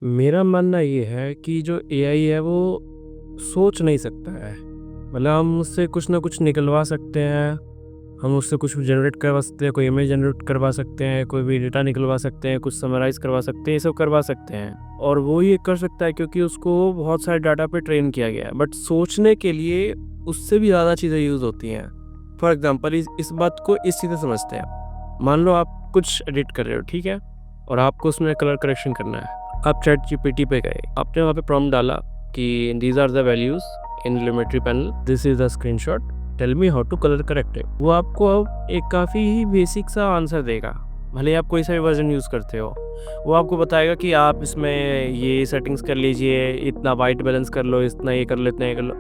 मेरा मानना ये है कि जो एआई है वो सोच नहीं सकता है। मतलब हम उससे कुछ ना कुछ निकलवा सकते हैं, हम उससे कुछ जनरेट करवा सकते हैं, कोई इमेज जनरेट करवा सकते हैं, कोई भी डेटा निकलवा सकते हैं, कुछ समराइज़ करवा सकते हैं, ये सब करवा सकते हैं। और वो ये कर सकता है क्योंकि उसको बहुत सारे डाटा पे ट्रेन किया गया है। बट सोचने के लिए उससे भी ज़्यादा चीज़ें यूज़ होती हैं। फॉर एग्ज़ाम्पल इस बात को इस चीज़ से समझते हैं। मान लो आप कुछ एडिट कर रहे हो, ठीक है? और आपको उसमें कलर करेक्शन करना है। आप चैट जीपीटी पे गए, आपने वहाँ पे प्रॉम्प्ट डाला कि these are the values in telemetry panel, this is the screenshot, tell me how to colour correct it. वो आपको अब एक काफ़ी ही बेसिक सा आंसर देगा, भले आप कोई सा भी वर्जन यूज़ करते हो। वो आपको बताएगा कि आप इसमें ये सेटिंग्स कर लीजिए, इतना वाइट बैलेंस कर लो, इतना ये कर लो, इतना ये कर लो।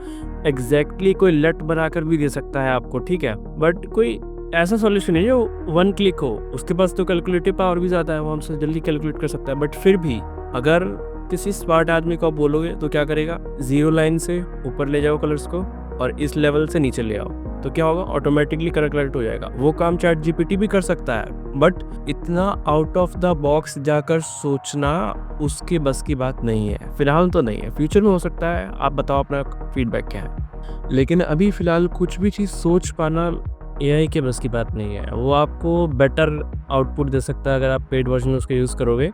एग्जैक्टली कोई लट बनाकर भी दे सकता है आपको, ठीक है? बट कोई ऐसा सॉल्यूशन है जो वन क्लिक हो। उसके पास तो कैलकुलेटिव पावर भी ज़्यादा है, वो हमसे जल्दी कैलकुलेट कर सकता है। बट फिर भी अगर किसी स्मार्ट आदमी को आप बोलोगे तो क्या करेगा? ज़ीरो लाइन से ऊपर ले जाओ कलर्स को और इस लेवल से नीचे ले आओ, तो क्या होगा? ऑटोमेटिकली कलर करेक्ट हो जाएगा। वो काम चैट जीपीटी भी कर सकता है, बट इतना आउट ऑफ द बॉक्स जाकर सोचना उसके बस की बात नहीं है। फिलहाल तो नहीं है, फ्यूचर में हो सकता है। आप बताओ अपना फीडबैक क्या है। लेकिन अभी फिलहाल कुछ भी चीज़ सोच पाना एआई के बस की बात नहीं है। वो आपको बेटर आउटपुट दे सकता है अगर आप पेड वर्जन उसका यूज़ करोगे,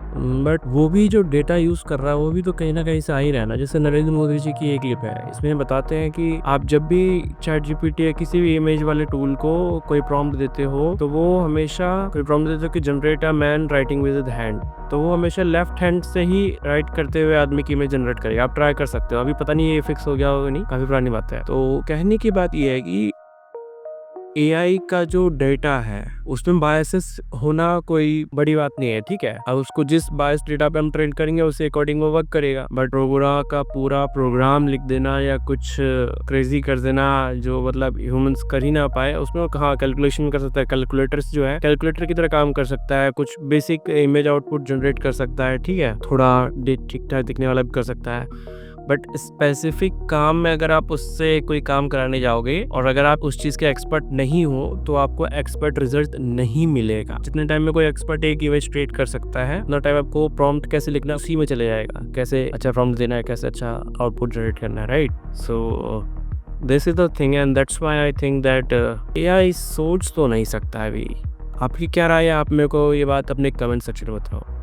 बट वो भी जो डेटा यूज़ कर रहा है वो भी तो कहीं ना कहीं से आ ही रहा है ना। जैसे नरेंद्र मोदी जी की एक क्लिप है, इसमें बताते हैं कि आप जब भी चैट जीपीटी या किसी भी इमेज वाले टूल को कोई प्रॉम्प्ट देते हो तो वो हमेशा कोई प्रॉम्प्ट देते हो कि generate a man writing with hand, तो वो हमेशा लेफ्ट हैंड से ही राइट करते हुए आदमी की इमेज जनरेट करेगा। आप ट्राई कर सकते हो, अभी पता नहीं ये फिक्स हो गया होगा नहीं, काफ़ी पुरानी बात है। तो कहने की बात ये है कि एआई का जो डेटा है उसमें बायसेस होना कोई बड़ी बात नहीं है, ठीक है? अब उसको जिस बायस डेटा पे हम ट्रेन करेंगे उसके अकॉर्डिंग वो वर्क करेगा। बट प्रोग्राम का पूरा प्रोग्राम लिख देना या कुछ क्रेजी कर देना जो मतलब ह्यूमंस कर ही ना पाए, उसमें वो कहाँ कैलकुलेशन कर सकता है? कैलकुलेटर्स जो है कैलकुलेटर की तरह काम कर सकता है, कुछ बेसिक इमेज आउटपुट जनरेट कर सकता है, ठीक है? थोड़ा ठीक ठाक दिखने वाला भी कर सकता है। बट स्पेसिफिक काम में अगर आप उससे कोई काम कराने जाओगे और अगर आप उस चीज़ के एक्सपर्ट नहीं हो तो आपको एक्सपर्ट रिजल्ट नहीं मिलेगा। जितने टाइम में कोई एक्सपर्ट एक इमेज क्रिएट कर सकता है उतना टाइम आपको प्रॉम्प्ट कैसे लिखना है उसी में चले जाएगा, कैसे अच्छा प्रॉम्प्ट देना है, कैसे अच्छा आउटपुट जनरेट करना है, right? So this is the thing and that's why I think that AI सोच तो नहीं सकता है अभी। आपकी क्या राय है? आप मेरे को ये बात अपने कमेंट सेक्शन में बताओ।